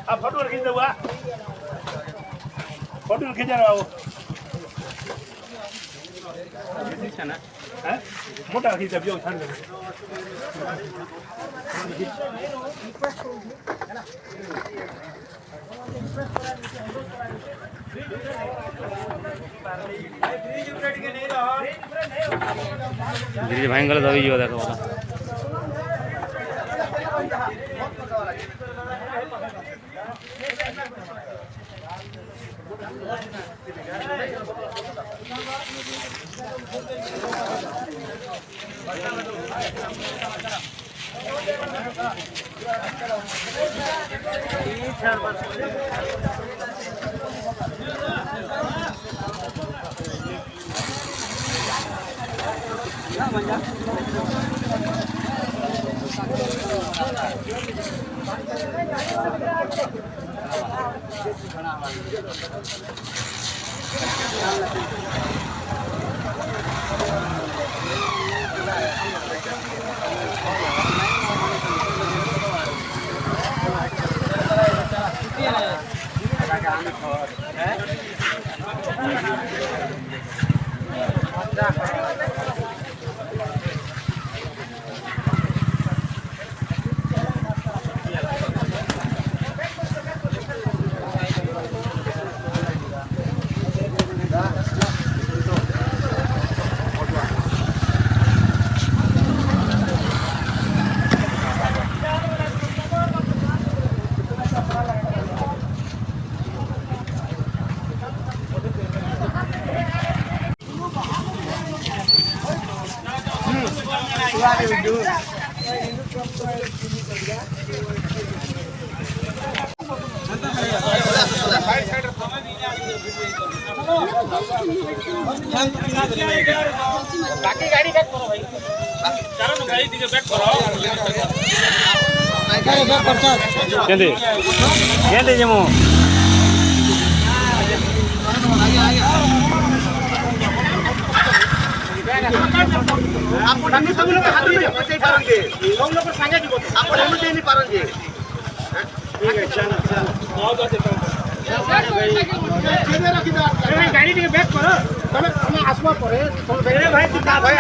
आप फोटो खींच दो फोटो खींचा रहा हो मोटा खींचा भी ठंड धीरे भाई गलत दबी जो देखो बाकी गाड़ी बैक करो भाई चलो ना गाड़ी दिखे बैक करो गाड़ी बैक कर सर केंदे केंदे जमो आप ठंडी सब लोग हाथ में पहुंचे पाएंगे सब लोग संगे जीवो आप हम दे नहीं पाएंगे ठीक है चलो चलो बहुत देता हूं गाड़ी दिखे बैक करो तमे आसमा पड़े भाई